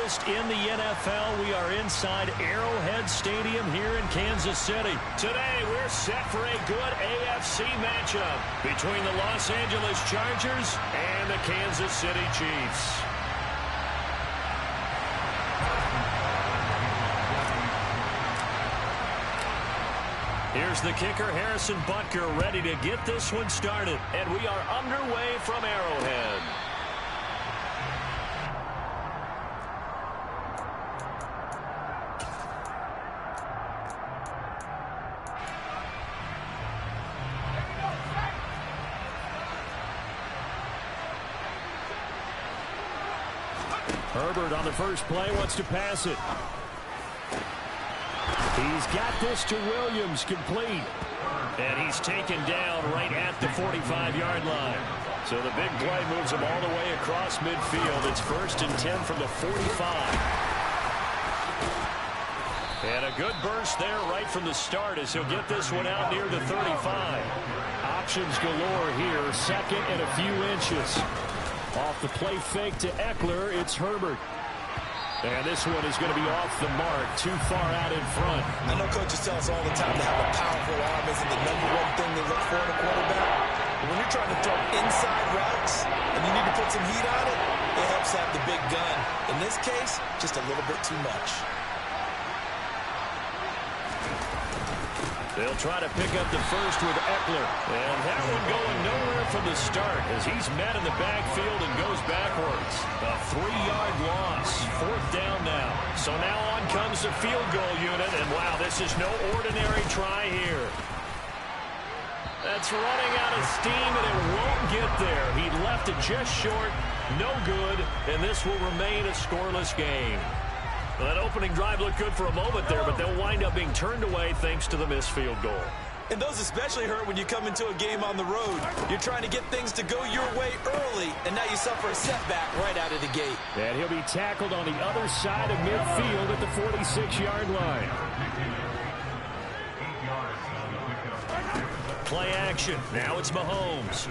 latest in the NFL. We are inside Arrowhead Stadium here in Kansas City. Today, we're set for a good AFC matchup between the Los Angeles Chargers and the Kansas City Chiefs. Here's the kicker, Harrison Butker, ready to get this one started. And we are underway from Arrowhead. Herbert on the first play wants to pass it. He's got this to Williams, complete. And he's taken down right at the 45-yard line. So the big play moves him all the way across midfield. It's 1st and 10 from the 45. And a good burst there right from the start as he'll get this one out near the 35. Options galore here, 2nd and a few inches. Off the play fake to Eckler, it's Herbert. And this one is going to be off the mark, too far out in front. I know coaches tell us all the time to have a powerful arm isn't the #1 thing they look for in a quarterback. But when you're trying to throw inside routes and you need to put some heat on it, it helps have the big gun. In this case, just a little bit too much. They'll try to pick up the first with Eckler. And that one going nowhere from the start as he's met in the backfield and goes backwards. A 3-yard loss. 4th down now. So now on comes the field goal unit. And wow, this is no ordinary try here. That's running out of steam and it won't get there. He left it just short. No good. And this will remain a scoreless game. Well, that opening drive looked good for a moment there, but they'll wind up being turned away thanks to the missed field goal. And those especially hurt when you come into a game on the road. You're trying to get things to go your way early, and now you suffer a setback right out of the gate. And he'll be tackled on the other side of midfield at the 46-yard line. Play action. Now it's Mahomes.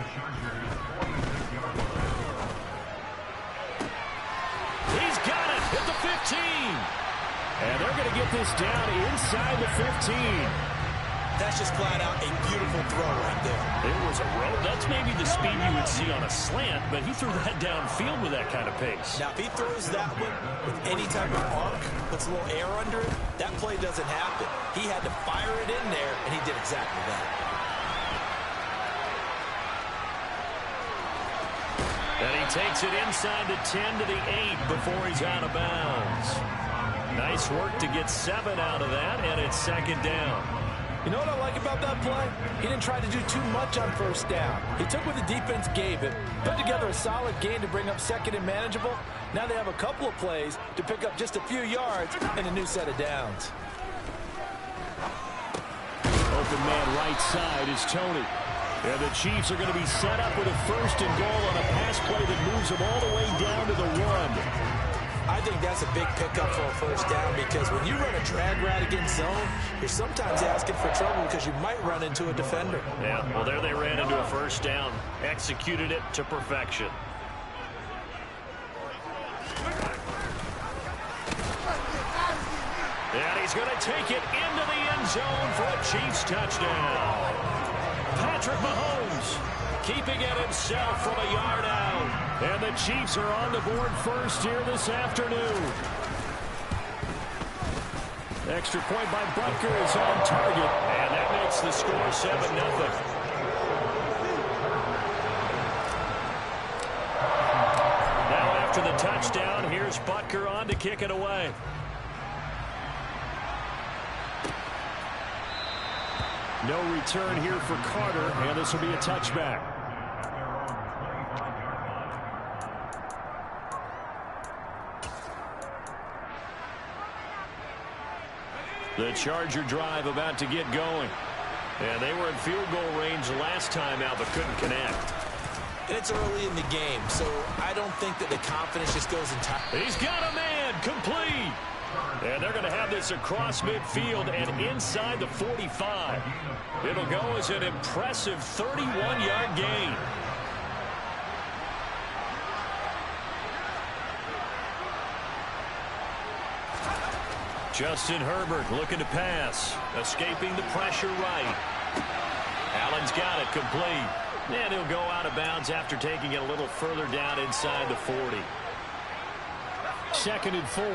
He's got it at the 15. And they're going to get this down inside the 15. That's just flat out a beautiful throw right there. It was a rope. That's maybe the speed you would see on a slant, but he threw that downfield with that kind of pace. Now, if he throws that one with any type of arc, puts a little air under it, that play doesn't happen. He had to fire it in there, and he did exactly that. And he takes it inside the 10 to the 8 before he's out of bounds. Nice work to get 7 out of that, and it's 2nd down. You know what I like about that play? He didn't try to do too much on 1st down. He took what the defense gave him, put together a solid gain to bring up 2nd and manageable. Now they have a couple of plays to pick up just a few yards and a new set of downs. Open man right side is Tony. And the Chiefs are going to be set up with a 1st and goal on a pass play that moves them all the way down to the 1. I think that's a big pickup for a 1st down because when you run a drag route against zone, you're sometimes asking for trouble because you might run into a defender. Yeah, well, there they ran into a 1st down. Executed it to perfection. And he's going to take it into the end zone for a Chiefs touchdown. Patrick Mahomes keeping it himself from a yard out. And the Chiefs are on the board first here this afternoon. Extra point by Butker is on target. And that makes the score 7-0. Now after the touchdown, here's Butker on to kick it away. No return here for Carter, and this will be a touchback. The Charger drive about to get going. And they were in field goal range last time out, but couldn't connect. And it's early in the game, so I don't think that the confidence just goes entirely. He's got a man, complete. And they're going to have this across midfield and inside the 45. It'll go as an impressive 31-yard gain. Justin Herbert looking to pass. Escaping the pressure right. Allen's got it complete. And he'll go out of bounds after taking it a little further down inside the 40. 2nd and 4.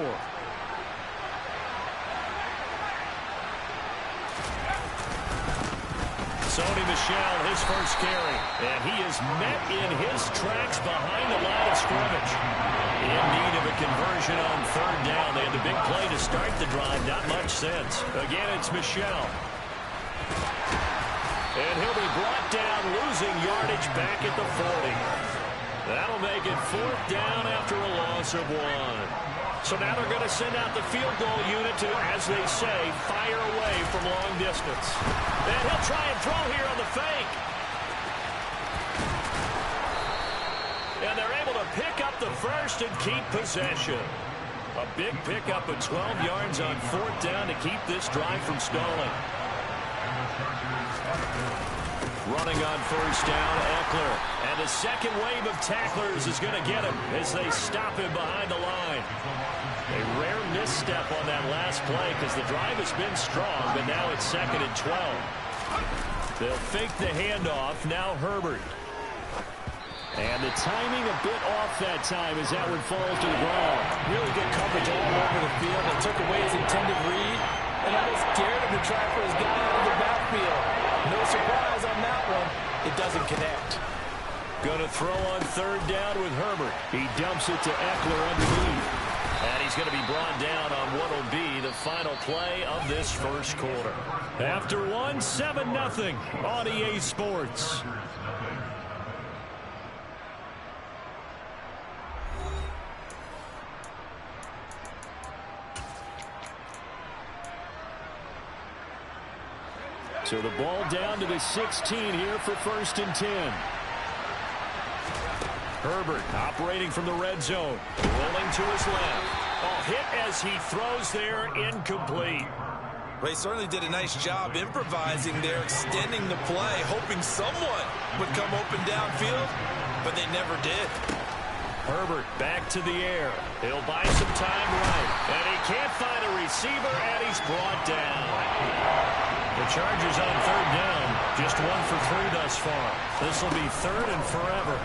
Sony Michel, his first carry. And he is met in his tracks behind the line of scrimmage. In need of a conversion on 3rd down. They had the big play to start the drive. Not much sense. Again, it's Michel. And he'll be brought down, losing yardage back at the 40. That'll make it 4th down after a loss of 1. So now they're going to send out the field goal unit to, as they say, fire away from long distance. And he'll try and throw here on the fake. And they're able to pick up the first and keep possession. A big pickup of 12 yards on 4th down to keep this drive from stalling. Running on 1st down, Eckler. And the second wave of tacklers is going to get him as they stop him behind the line. A rare misstep on that last play because the drive has been strong, but now it's 2nd and 12. They'll fake the handoff. Now Herbert. And the timing a bit off that time as that one falls to the ground. Really good coverage all over the field. It took away his intended read and almost scared him to try for his guy out of the backfield. No surprise on that one. It doesn't connect. Going to throw on 3rd down with Herbert. He dumps it to Eckler underneath. And he's going to be brought down on what will be the final play of this first quarter. After 1, 7-0 on EA Sports. So the ball down to the 16 here for 1st and 10. Herbert operating from the red zone. Rolling to his left. Oh, hit as he throws there, incomplete. They certainly did a nice job improvising there, extending the play, hoping someone would come open downfield, but they never did. Herbert back to the air. He'll buy some time right. And he can't find a receiver, and he's brought down. The Chargers on 3rd down. Just 1 for 3 thus far. This will be 3rd and forever.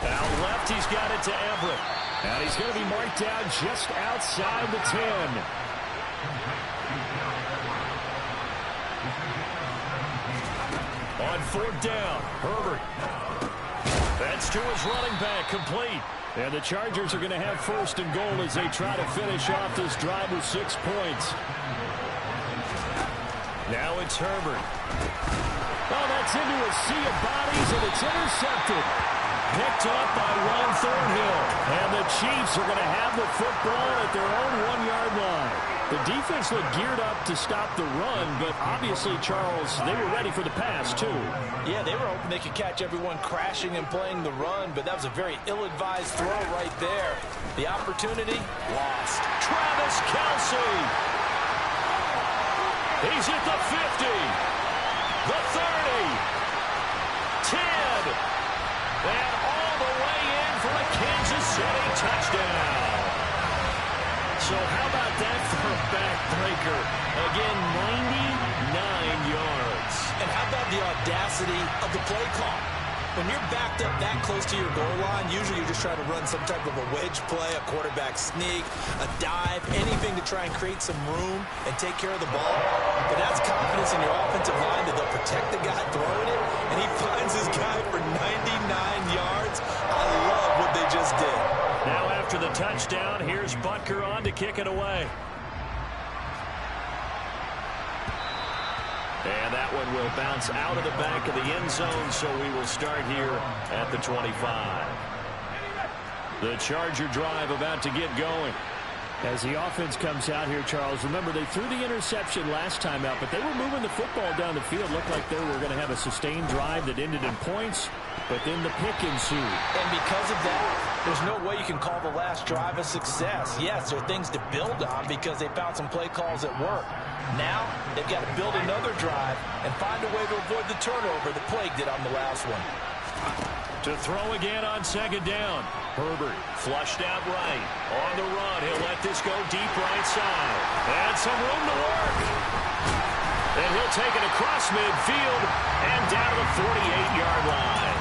Out left, he's got it to Everett. And he's going to be marked down just outside the 10. On 4th down, Herbert. That's to his running back, complete. And the Chargers are going to have 1st and goal as they try to finish off this drive with 6 points. Now it's Herbert. Oh, that's into a sea of bodies, and it's intercepted. Picked up by Ron Thornhill. And the Chiefs are going to have the football at their own 1-yard line. The defense looked geared up to stop the run, but obviously, Charles, they were ready for the pass, too. Yeah, they were hoping they could catch everyone crashing and playing the run, but that was a very ill-advised throw right there. The opportunity, lost. Travis Kelce. He's at the 50. The 30. 10. And all the way in for a Kansas City touchdown. So how about that for a backbreaker? Again, 99 yards. And how about the audacity of the play call? When you're backed up that close to your goal line, usually you're just trying to run some type of a wedge play, a quarterback sneak, a dive, anything to try and create some room and take care of the ball. But that's confidence in your offensive line that they'll protect the guy throwing it, and he finds his guy for 99 yards. I love what they just did. Now after the touchdown, here's Butker on to kick it away. And that one will bounce out of the back of the end zone, so we will start here at the 25. The Charger drive about to get going. As the offense comes out here, Charles, remember they threw the interception last time out, but they were moving the football down the field. Looked like they were going to have a sustained drive that ended in points, but then the pick ensued. And because of that, there's no way you can call the last drive a success. Yes, there are things to build on because they found some play calls that work. Now, they've got to build another drive and find a way to avoid the turnover that plagued it on the last one. To throw again on second down. Herbert flushed out right. On the run, he'll let this go deep right side. And some room to work. And he'll take it across midfield and down to the 48-yard line.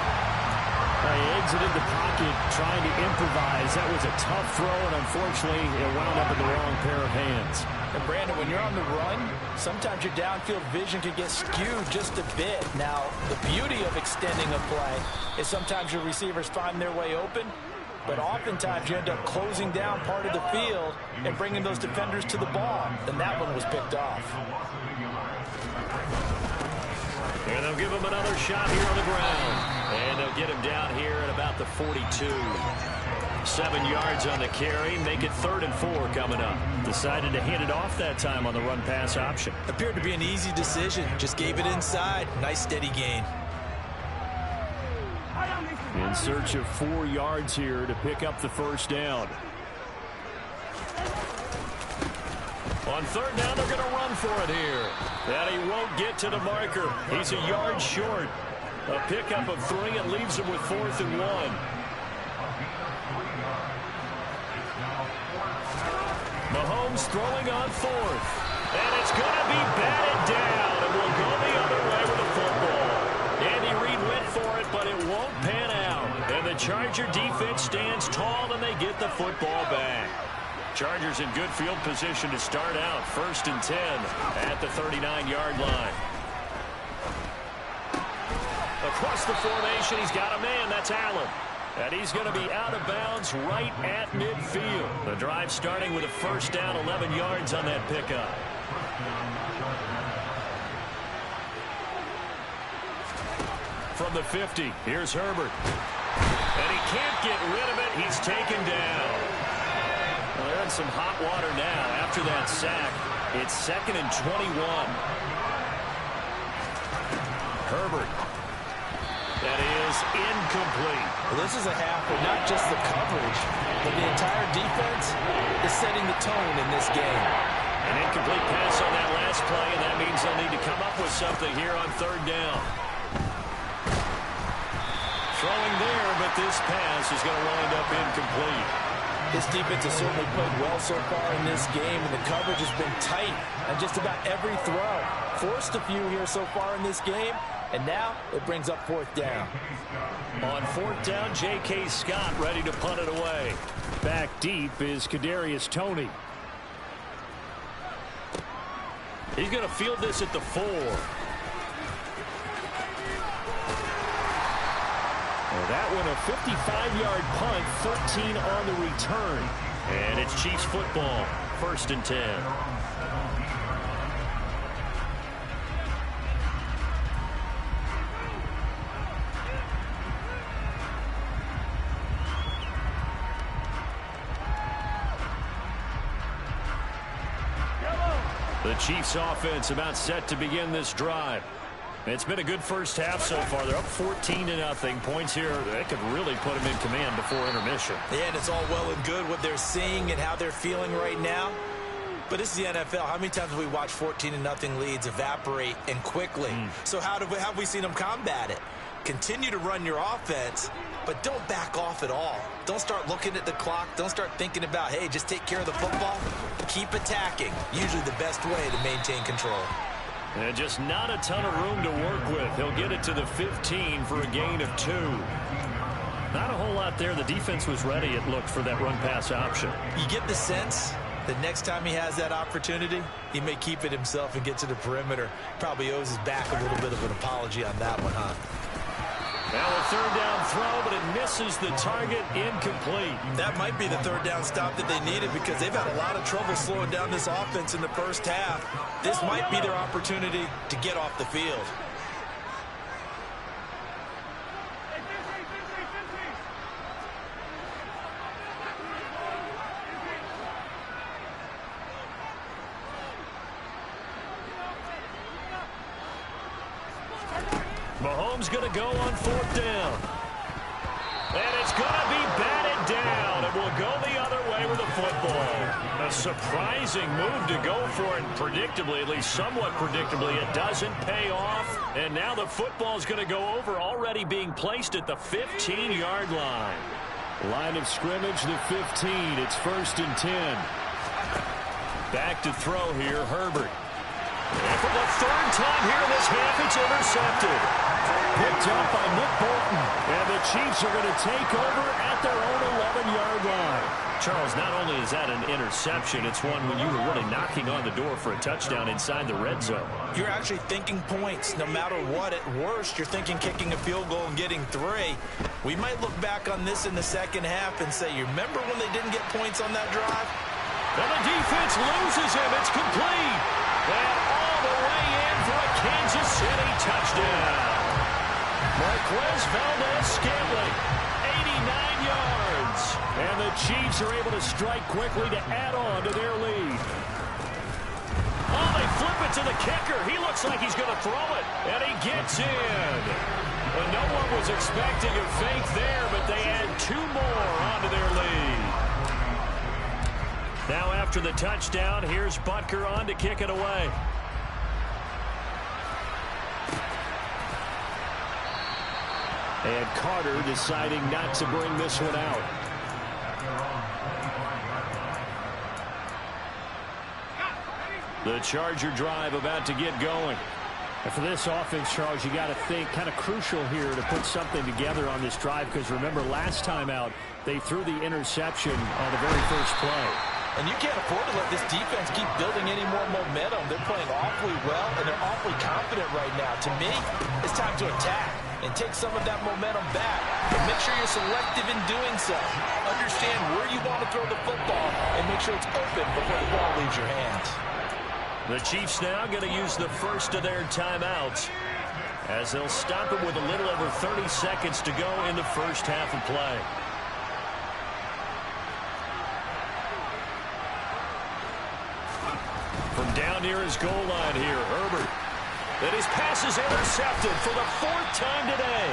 He exited the pocket trying to improvise. That was a tough throw, and unfortunately, it wound up in the wrong pair of hands. And Brandon, when you're on the run, sometimes your downfield vision can get skewed just a bit. Now, the beauty of extending a play is sometimes your receivers find their way open, but oftentimes you end up closing down part of the field and bringing those defenders to the ball. And that one was picked off. And they'll give him another shot here on the ground. And they'll get him down here at about the 42. 7 yards on the carry. Make it 3rd and 4 coming up. Decided to hand it off that time on the run-pass option. Appeared to be an easy decision. Just gave it inside. Nice steady gain. In search of 4 yards here to pick up the first down. On 3rd down, they're going to run for it here. And he won't get to the marker. He's a yard short. A pickup of 3 and leaves him with 4th and 1. Mahomes throwing on 4th. And it's going to be batted down. And will go the other way with the football. Andy Reid went for it, but it won't pan out. And the Charger defense stands tall, and they get the football back. Chargers in good field position to start out. 1st and 10 at the 39-yard line. Across the formation, he's got a man. That's Allen. And he's going to be out of bounds right at midfield. The drive starting with a first down, 11 yards on that pickup. From the 50, here's Herbert. And he can't get rid of it. He's taken down. Well, they're in some hot water now after that sack. It's 2nd and 21. Herbert. That is incomplete. Well, this is a half where not just the coverage, but the entire defense is setting the tone in this game. An incomplete pass on that last play, and that means they'll need to come up with something here on 3rd down. Throwing there, but this pass is going to wind up incomplete. This defense has certainly played well so far in this game, and the coverage has been tight on just about every throw. Forced a few here so far in this game, and now it brings up 4th down. On 4th down, J.K. Scott ready to punt it away. Back deep is Kadarius Toney. He's going to field this at the 4. Well, that one a 55-yard punt, 13 on the return. And it's Chiefs football, 1st and 10. The Chiefs offense about set to begin this drive. It's been a good first half so far. They're up 14-0. Points here, they could really put them in command before intermission. Yeah, and it's all well and good what they're seeing and how they're feeling right now. But this is the NFL. How many times have we watched 14-0 leads evaporate and quickly? So how have we seen them combat it? Continue to run your offense, but don't back off at all. Don't start looking at the clock. Don't start thinking about, hey, just take care of the football. Keep attacking. Usually the best way to maintain control. And just not a ton of room to work with. He'll get it to the 15 for a gain of 2. Not a whole lot there. The defense was ready, it looked, for that run-pass option. You get the sense that next time he has that opportunity, he may keep it himself and get to the perimeter. Probably owes his back a little bit of an apology on that one, huh? Now a 3rd down throw, but it misses the target, incomplete. That might be the 3rd down stop that they needed because they've had a lot of trouble slowing down this offense in the first half. This might be their opportunity to get off the field. Mahomes going to go on 4th down. And it's going to be batted down. And will go the other way with the football. A surprising move to go for it predictably, at least somewhat predictably. It doesn't pay off, and now the football's going to go over, already being placed at the 15-yard line. Line of scrimmage, the 15. It's 1st and 10. Back to throw here, Herbert. And for the 3rd time here in this half, it's intercepted. Picked up by Nick Bolton. And the Chiefs are going to take over at their own 11-yard line. Charles, not only is that an interception, it's one when you were really knocking on the door for a touchdown inside the red zone. You're actually thinking points. No matter what, at worst, you're thinking kicking a field goal and getting 3. We might look back on this in the second half and say, you remember when they didn't get points on that drive? And the defense loses him. It's complete. And all the way in for a Kansas City touchdown. Marquez Valdes-Scantling, 89 yards. And the Chiefs are able to strike quickly to add on to their lead. Oh, they flip it to the kicker. He looks like he's going to throw it. And he gets in. And no one was expecting a fake there, but they add 2 more onto their lead. Now after the touchdown, here's Butker on to kick it away. And Carter deciding not to bring this one out. The Charger drive about to get going. And for this offense, Charles, you got to think kind of crucial here to put something together on this drive, because remember last time out they threw the interception on the very first play. And you can't afford to let this defense keep building any more momentum. They're playing awfully well, and they're awfully confident right now. To me, it's time to attack and take some of that momentum back. But make sure you're selective in doing so. Understand where you want to throw the football and make sure it's open before the ball leaves your hands. The Chiefs now going to use the first of their timeouts as they'll stop it with a little over 30 seconds to go in the first half of play. From down near his goal line here, Herbert. And his pass is intercepted for the 4th time today.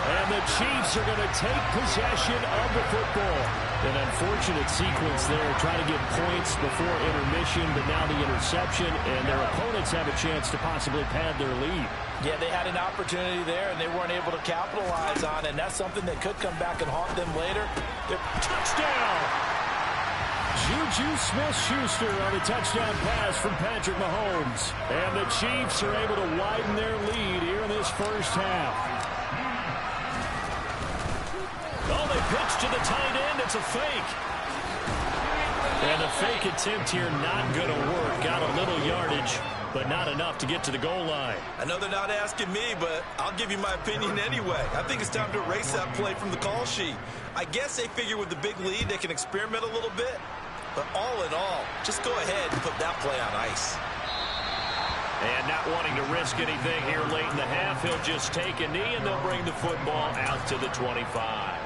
And the Chiefs are going to take possession of the football. An unfortunate sequence there, trying to get points before intermission, but now the interception, and their opponents have a chance to possibly pad their lead. Yeah, they had an opportunity there, and they weren't able to capitalize on it, and that's something that could come back and haunt them later. Touchdown! Juju Smith-Schuster on a touchdown pass from Patrick Mahomes. And the Chiefs are able to widen their lead here in this first half. Oh, they pitch to the tight end. It's a fake. And the fake attempt here not going to work. Got a little yardage, but not enough to get to the goal line. I know they're not asking me, but I'll give you my opinion anyway. I think it's time to erase that play from the call sheet. I guess they figure with the big lead they can experiment a little bit. But all in all, just go ahead and put that play on ice. And not wanting to risk anything here late in the half, he'll just take a knee, and they'll bring the football out to the 25.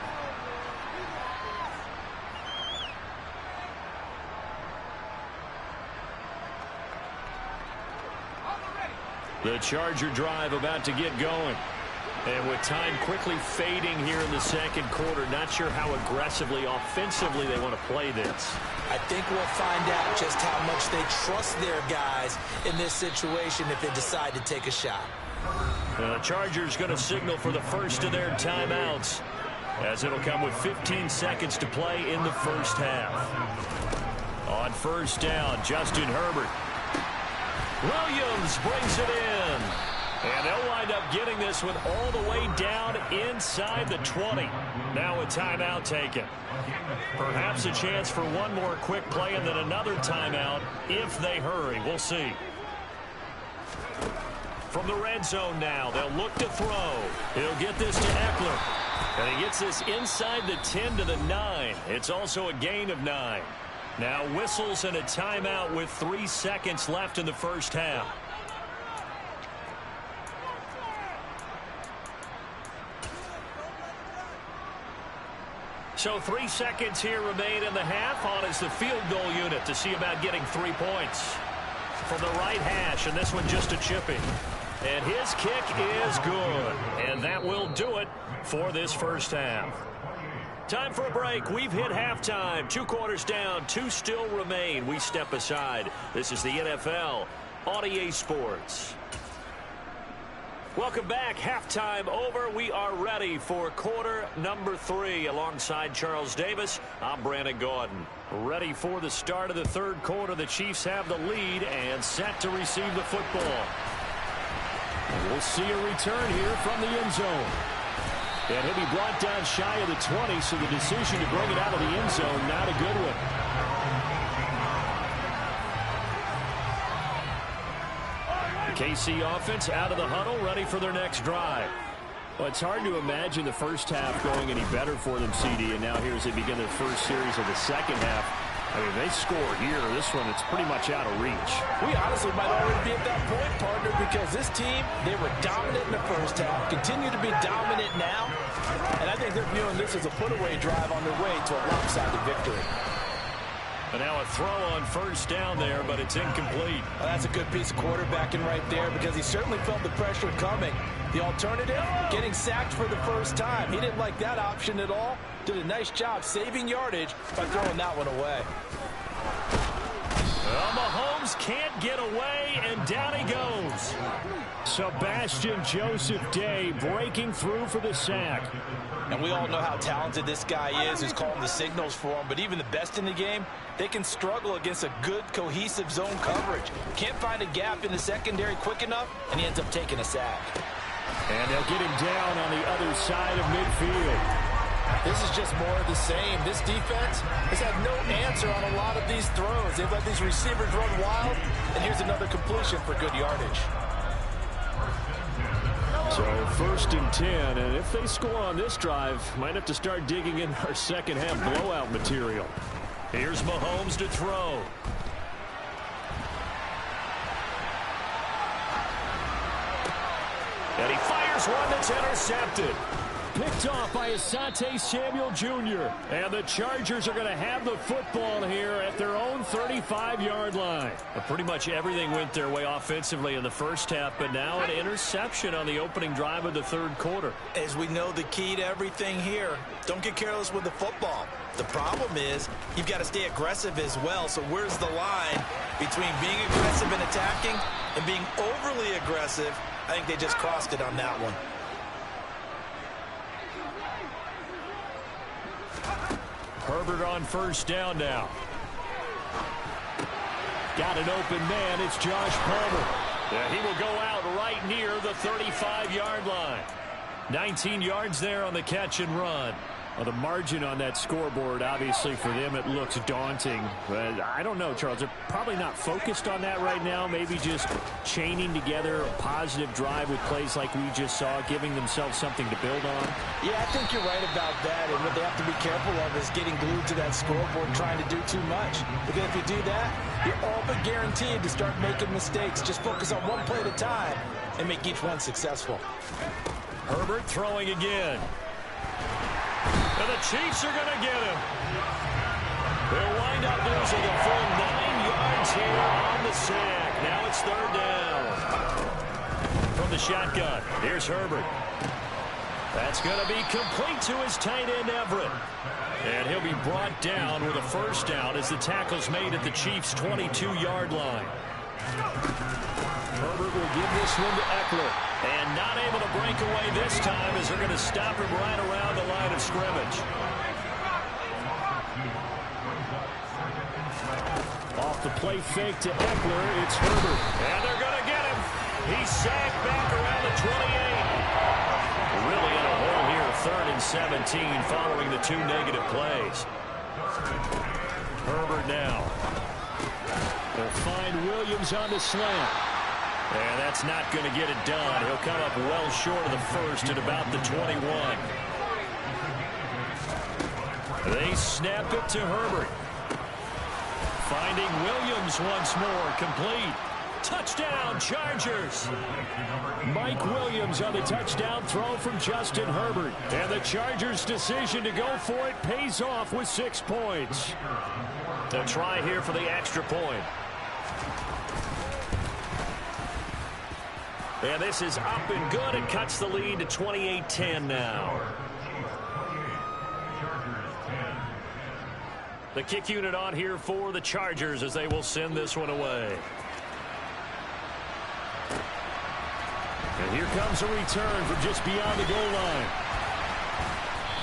The Charger drive about to get going. And with time quickly fading here in the second quarter, not sure how aggressively, offensively they want to play this. I think we'll find out just how much they trust their guys in this situation if they decide to take a shot. The Chargers going to signal for the first of their timeouts, as it'll come with 15 seconds to play in the first half. On first down, Justin Herbert. Williams brings it in. And they'll wind up getting this one all the way down inside the 20. Now a timeout taken. Perhaps a chance for one more quick play and then another timeout if they hurry. We'll see. From the red zone now, they'll look to throw. He'll get this to Eckler. And he gets this inside the 10 to the 9. It's also a gain of 9. Now whistles and a timeout with 3 seconds left in the first half. So 3 seconds here remain in the half. On is the field goal unit to see about getting 3 points. From the right hash, and this one just a chipping. And his kick is good. And that will do it for this first half. Time for a break. We've hit halftime. 2 quarters down. 2 still remain. We step aside. This is the NFL on EA Sports. Welcome back. Halftime over. We are ready for quarter number 3. Alongside Charles Davis, I'm Brandon Gaudin. Ready for the start of the third quarter. The Chiefs have the lead and set to receive the football. We'll see a return here from the end zone. And he'll be brought down shy of the 20, so the decision to bring it out of the end zone, not a good one. The KC offense out of the huddle, ready for their next drive. Well, it's hard to imagine the first half going any better for them, CD, and now here as they begin their first series of the second half. I mean, they score here. This one, it's pretty much out of reach. We honestly might already be at that point, partner, because this team, they were dominant in the first half, continue to be dominant now, and I think they're viewing this as a put-away drive on their way to a lopsided victory. And now a throw on first down there, but it's incomplete. Well, that's a good piece of quarterbacking right there because he certainly felt the pressure coming. The alternative, getting sacked for the first time. He didn't like that option at all. Did a nice job saving yardage by throwing that one away. Well, Mahomes can't get away, and down he goes. Sebastian Joseph Day breaking through for the sack. And we all know how talented this guy is who's calling the signals for him, but even the best in the game, they can struggle against a good, cohesive zone coverage. Can't find a gap in the secondary quick enough, and he ends up taking a sack. And they'll get him down on the other side of midfield. This is just more of the same. This defense has had no answer on a lot of these throws. They've let these receivers run wild, and here's another completion for good yardage. So 1st and 10, and if they score on this drive, might have to start digging in our second half blowout material. Here's Mahomes to throw. And he fires one that's intercepted. Picked off by Asante Samuel Jr. And the Chargers are going to have the football here at their own 35-yard line. Pretty much everything went their way offensively in the first half, but now an interception on the opening drive of the third quarter. As we know, the key to everything here, don't get careless with the football. The problem is you've got to stay aggressive as well. So where's the line between being aggressive and attacking and being overly aggressive? I think they just crossed it on that one. Herbert on first down now. Got an open man. It's Josh Palmer. Yeah, he will go out right near the 35-yard line. 19 yards there on the catch and run. Well, the margin on that scoreboard, obviously for them, it looks daunting. But I don't know, Charles. They're probably not focused on that right now. Maybe just chaining together a positive drive with plays like we just saw, giving themselves something to build on. Yeah, I think you're right about that. And what they have to be careful of is getting glued to that scoreboard and trying to do too much. Because if you do that, you're all but guaranteed to start making mistakes. Just focus on one play at a time and make each one successful. Herbert throwing again. And the Chiefs are going to get him. They'll wind up losing a full 9 yards here on the sack. Now it's third down. From the shotgun, here's Herbert. That's going to be complete to his tight end, Everett. And he'll be brought down with a first down as the tackle's made at the Chiefs' 22-yard line. Herbert will give this one to Eckler. And not able to break away this time as they're going to stop him right around the line of scrimmage. Off the play fake to Eckler, it's Herbert. And they're going to get him. He's sacked back around the 28. Really in a hole here, 3rd and 17 following the 2 negative plays. Herbert now. They'll find Williams on the slant. And that's not going to get it done. He'll come up well short of the first at about the 21. They snap it to Herbert. Finding Williams once more, complete. Touchdown, Chargers. Mike Williams on the touchdown throw from Justin Herbert. And the Chargers' decision to go for it pays off with 6 points. They'll try here for the extra point. And this is up and good. It cuts the lead to 28-10 now. The kick unit on here for the Chargers as they will send this one away. And here comes a return from just beyond the goal line.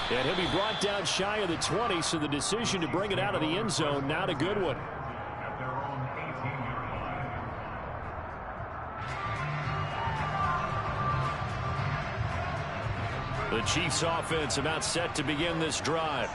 And he'll be brought down shy of the 20, so the decision to bring it out of the end zone, not a good one. The Chiefs offense about set to begin this drive.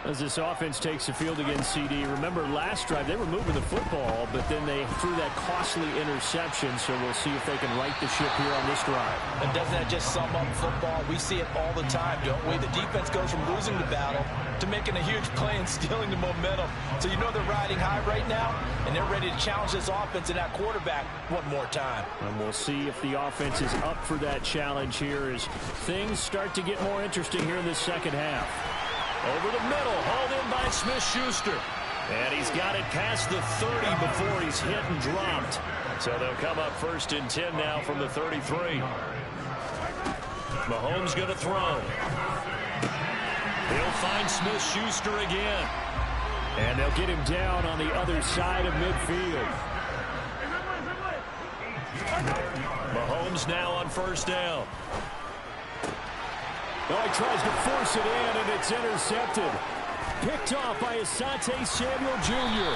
As this offense takes the field again, CD, remember last drive they were moving the football, but then they threw that costly interception, so we'll see if they can right the ship here on this drive. And doesn't that just sum up football? We see it all the time, don't we? The defense goes from losing the battle to making a huge play and stealing the momentum. So you know they're riding high right now, and they're ready to challenge this offense and that quarterback one more time. And we'll see if the offense is up for that challenge here as things start to get more interesting here in the second half. Over the middle, hauled in by Smith-Schuster. And he's got it past the 30 before he's hit and dropped. So they'll come up 1st and 10 now from the 33. Mahomes going to throw. He'll find Smith-Schuster again. And they'll get him down on the other side of midfield. Mahomes now on 1st down. Oh, he tries to force it in, and it's intercepted. Picked off by Asante Samuel Jr.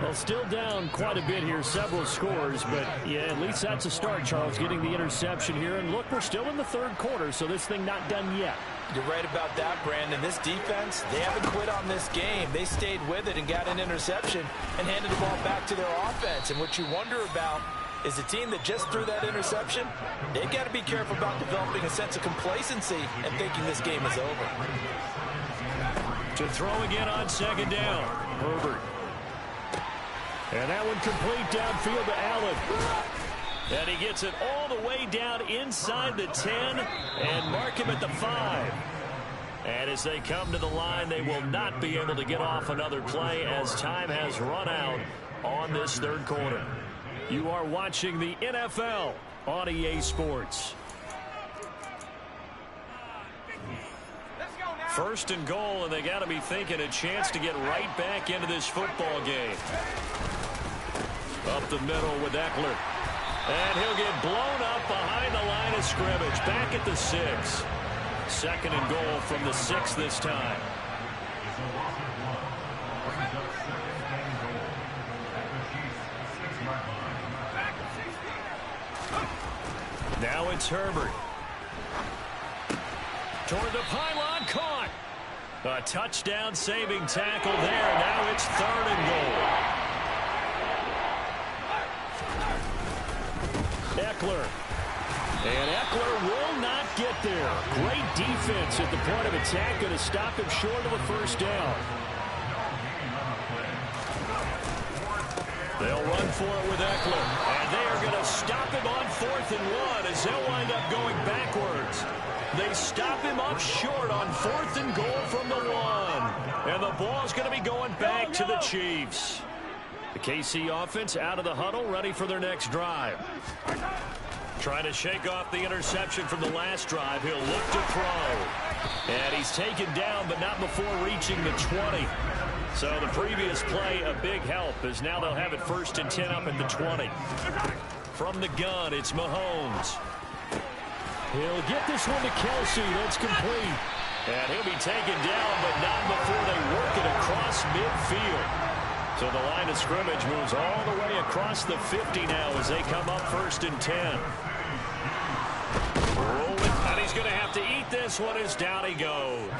Well, still down quite a bit here, several scores, but yeah, at least that's a start, Charles, getting the interception here. And look, we're still in the 3rd quarter, so this thing not done yet. You're right about that, Brandon. This defense, they haven't quit on this game. They stayed with it and got an interception and handed the ball back to their offense. And what you wonder about is the team that just threw that interception, they've got to be careful about developing a sense of complacency and thinking this game is over. To throw again on 2nd down, Herbert. And that one complete downfield to Allen. And he gets it all the way down inside the 10 and mark him at the 5. And as they come to the line, they will not be able to get off another play as time has run out on this 3rd quarter. You are watching the NFL on EA Sports. 1st and goal, and they got to be thinking a chance to get right back into this football game. Up the middle with Eckler. And he'll get blown up behind the line of scrimmage. Back at the 6. 2nd and goal from the 6 this time. Now it's Herbert. Toward the pylon, caught. A touchdown saving tackle there. Now it's 3rd and goal. Eckler. And Eckler will not get there. Great defense at the point of attack. Going to stop him short of the 1st down. They'll run for it with Eckler. And they are going to stop him on 4th and 1 as they'll wind up going backwards. They stop him up short on 4th and goal from the 1. And the ball's going to be going back to the Chiefs. The KC offense out of the huddle, ready for their next drive. Trying to shake off the interception from the last drive. He'll look to throw. And he's taken down, but not before reaching the 20. So the previous play, a big help, as now they'll have it 1st and 10 up at the 20. From the gun, it's Mahomes. He'll get this one to Kelsey. That's complete. And he'll be taken down, but not before they work it across midfield. So the line of scrimmage moves all the way across the 50 now as they come up 1st and 10. Rolling, and he's going to have to eat this one as down he goes.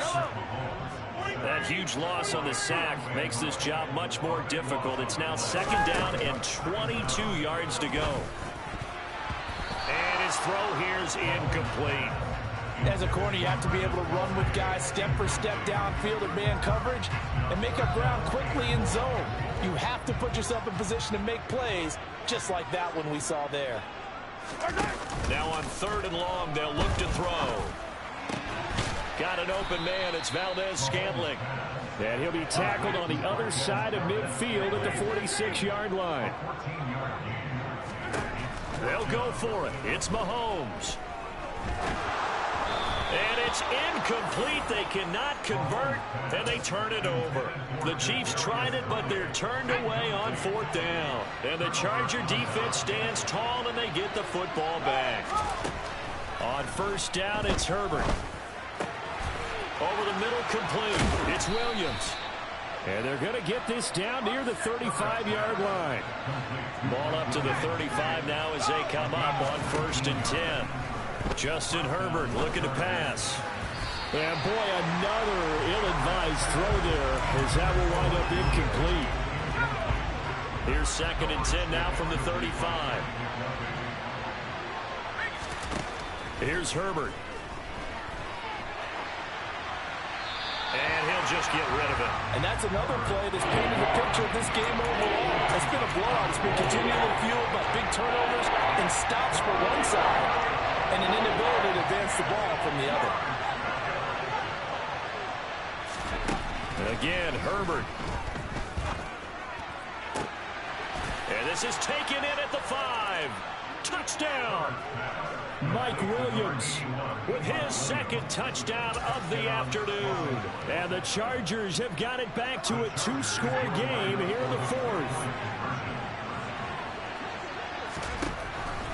That huge loss on the sack makes this job much more difficult. It's now 2nd down and 22 yards to go. And his throw here's incomplete. As a corner, you have to be able to run with guys step for step downfield in man coverage and make up ground quickly in zone. You have to put yourself in position to make plays, just like that one we saw there. Now on 3rd and long, they'll look to throw. Got an open man. It's Valdez-Scantling. And he'll be tackled on the other side of midfield at the 46-yard line. They'll go for it. It's Mahomes. And it's incomplete. They cannot convert, and they turn it over. The Chiefs tried it, but they're turned away on 4th down. And the Charger defense stands tall, and they get the football back. On 1st down, it's Herbert. Over the middle, complete. It's Williams. And they're going to get this down near the 35-yard line. Ball up to the 35 now as they come up on 1st and 10. Justin Herbert looking to pass. And boy, another ill-advised throw there as that will wind up incomplete. Here's 2nd and 10 now from the 35. Here's Herbert. And he'll just get rid of it. And that's another play that's painted the picture of this game overall. It's been a blowout. It's been continually fueled by big turnovers and stops for one side and an inability to advance the ball from the other. And again, Herbert. And this is taken in at the 5. Touchdown! Mike Williams with his 2nd touchdown of the afternoon. And the Chargers have got it back to a 2-score game here in the 4th.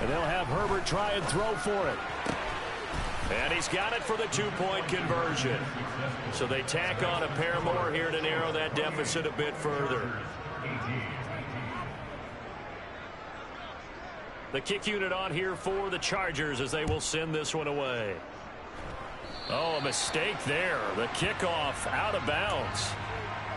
And they'll have Herbert try and throw for it. And he's got it for the 2-point conversion. So they tack on a pair more here to narrow that deficit a bit further. The kick unit on here for the Chargers as they will send this one away. Oh, a mistake there. The kickoff out of bounds.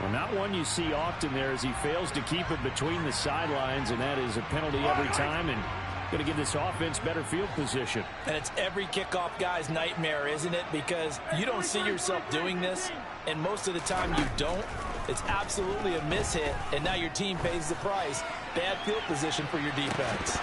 Well, not one you see often there as he fails to keep it between the sidelines, and that is a penalty every time, and going to give this offense better field position. And it's every kickoff guy's nightmare, isn't it? Because you don't see yourself doing this, and most of the time you don't. It's absolutely a mishit, and now your team pays the price. Bad field position for your defense.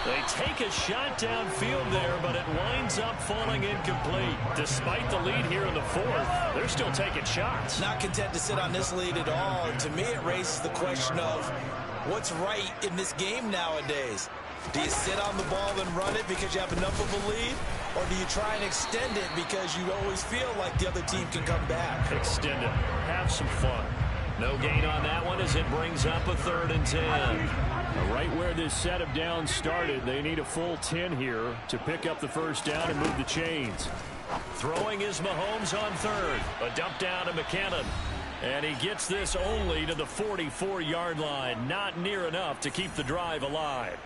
They take a shot downfield there, but it winds up falling incomplete. Despite the lead here in the 4th, they're still taking shots. Not content to sit on this lead at all. And to me, it raises the question of what's right in this game nowadays. Do you sit on the ball and run it because you have enough of a lead? Or do you try and extend it because you always feel like the other team can come back? Extend it. Have some fun. No gain on that one as it brings up a 3rd and 10. Right where this set of downs started, they need a full 10 here to pick up the 1st down and move the chains. Throwing is Mahomes on 3rd. A dump down to McKinnon. And he gets this only to the 44-yard line. Not near enough to keep the drive alive.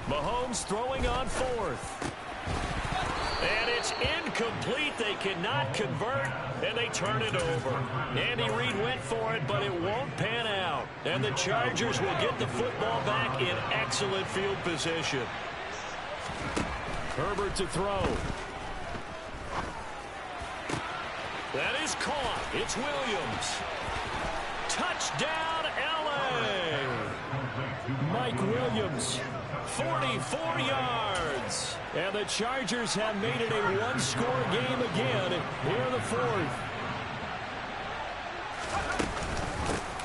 Mahomes throwing on 4th. And it's incomplete. They cannot convert, and they turn it over. Andy Reid went for it, but it won't pan out. And the Chargers will get the football back in excellent field position. Herbert to throw. That is caught. It's Williams. Touchdown, L.A. Mike Williams. 44 yards. And the Chargers have made it a 1-score game again here in the 4th.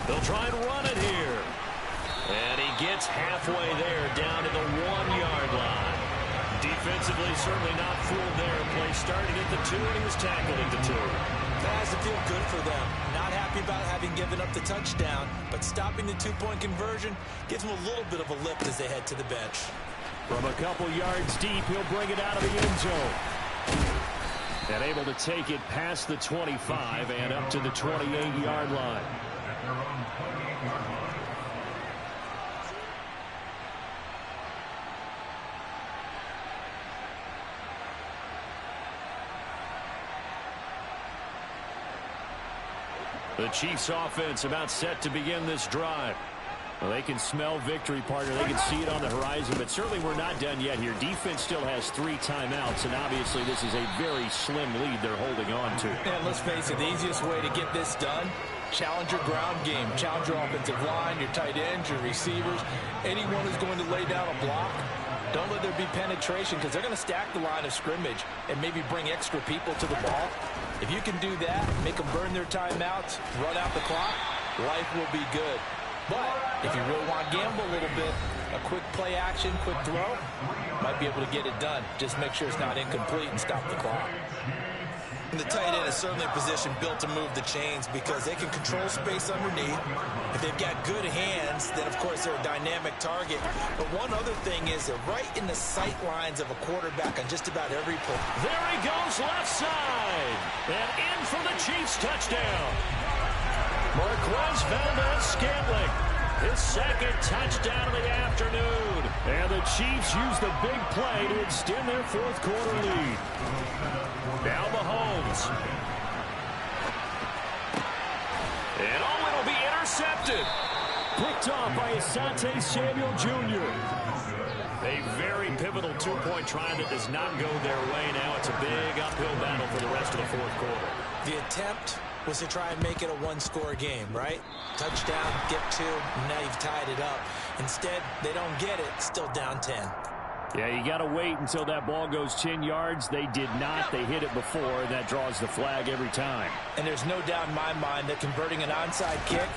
They'll try and run it here. And he gets halfway there down to the 1-yard line. Defensively, certainly not fooled there. Play started at the 2, and he was tackled at the 2. That has to feel good for them. Not happy about having given up the touchdown, but stopping the 2-point conversion gives them a little bit of a lift as they head to the bench. From a couple yards deep, he'll bring it out of the end zone. And able to take it past the 25 and up to the 28-yard line. The Chiefs offense about set to begin this drive. Well, they can smell victory, partner. They can see it on the horizon, but certainly we're not done yet here. Defense still has 3 timeouts, and obviously this is a very slim lead they're holding on to. And let's face it, the easiest way to get this done, challenge your ground game. Challenge your offensive line, your tight ends, your receivers, anyone who's going to lay down a block. Don't let there be penetration because they're going to stack the line of scrimmage and maybe bring extra people to the ball. If you can do that, make them burn their timeouts, run out the clock, life will be good. But if you really want to gamble a little bit, a quick play action, quick throw, might be able to get it done. Just make sure it's not incomplete and stop the clock. And the tight end is certainly a position built to move the chains because they can control space underneath. If they've got good hands, then, of course, they're a dynamic target. But one other thing is they're right in the sight lines of a quarterback on just about every play. There he goes left side. And in for the Chiefs touchdown. Marquez Valdes-Scantling, his second touchdown of the afternoon. And the Chiefs use the big play to extend their fourth quarter lead. Now Mahomes. And it'll be intercepted. Picked off by Asante Samuel Jr. A very pivotal two-point try that does not go their way. Now it's a big uphill battle for the rest of the fourth quarter. The attempt was to try and make it a one-score game, right? Touchdown, get two, and now you've tied it up. Instead, they don't get it, still down 10. Yeah, you got to wait until that ball goes 10 yards. They did not. They hit it before, and that draws the flag every time. And there's no doubt in my mind that converting an onside kick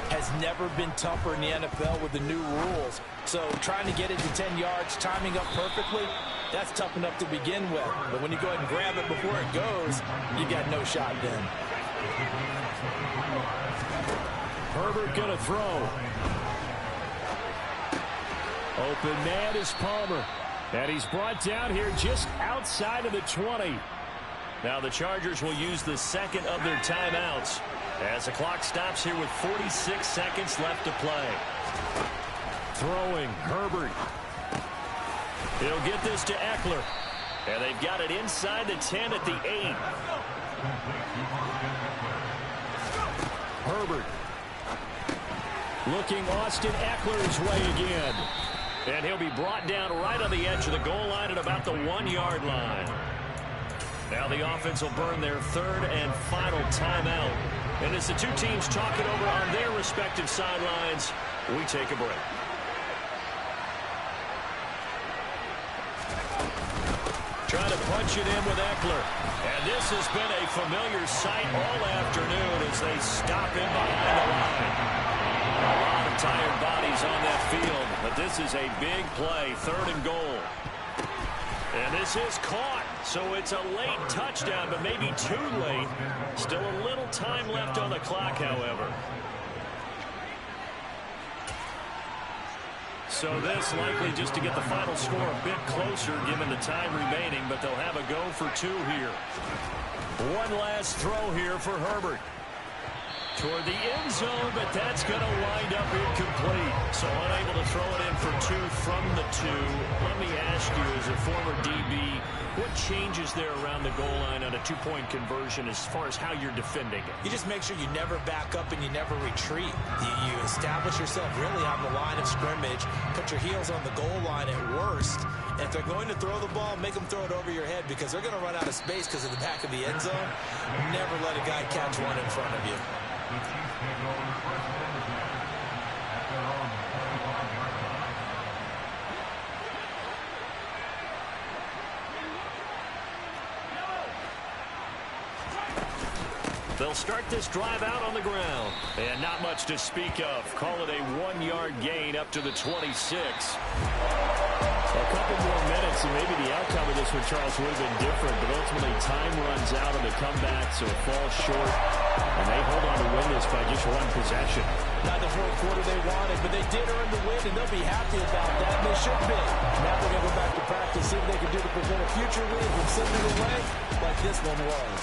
has never been tougher in the NFL with the new rules. So trying to get it to 10 yards, timing up perfectly, that's tough enough to begin with. But when you go ahead and grab it before it goes, you got no shot then. Herbert going to throw. Open man is Palmer. And he's brought down here just outside of the 20. Now the Chargers will use the second of their timeouts as the clock stops here with 46 seconds left to play. Throwing, Herbert. He'll get this to Eckler. And they've got it inside the 10 at the 8. Herbert. Looking Austin Eckler's way again. And he'll be brought down right on the edge of the goal line at about the 1-yard line. Now the offense will burn their third and final timeout. And as the two teams talk it over on their respective sidelines, we take a break. Trying to punch it in with Eckler. And this has been a familiar sight all afternoon as they stop him behind the line. A lot of tired bodies on that field, but this is a big play, third and goal. And this is caught, so it's a late touchdown, but maybe too late. Still a little time left on the clock, however. So this likely just to get the final score a bit closer given the time remaining, but they'll have a go for two here. One last throw here for Herbert. Toward the end zone, but that's going to wind up incomplete. So unable to throw it in for two from the two. Let me ask you, as a former DB, what changes there around the goal line on a two-point conversion as far as how you're defending it? You just make sure you never back up and you never retreat. You establish yourself really on the line of scrimmage, put your heels on the goal line at worst. And if they're going to throw the ball, make them throw it over your head because they're going to run out of space because of the back of the end zone. Never let a guy catch one in front of you. They'll start this drive out on the ground. And not much to speak of. Call it a 1-yard gain up to the 26. A couple more minutes, and maybe the outcome of this one, Charles, would have been different. But ultimately, time runs out on the comeback, so it falls short. And they hold on to win this by just one possession. Not the fourth quarter they wanted, but they did earn the win, and they'll be happy about that. And they should be. Now they're going to go back to practice, see what they can do to prevent a future win from slipping away like this one was.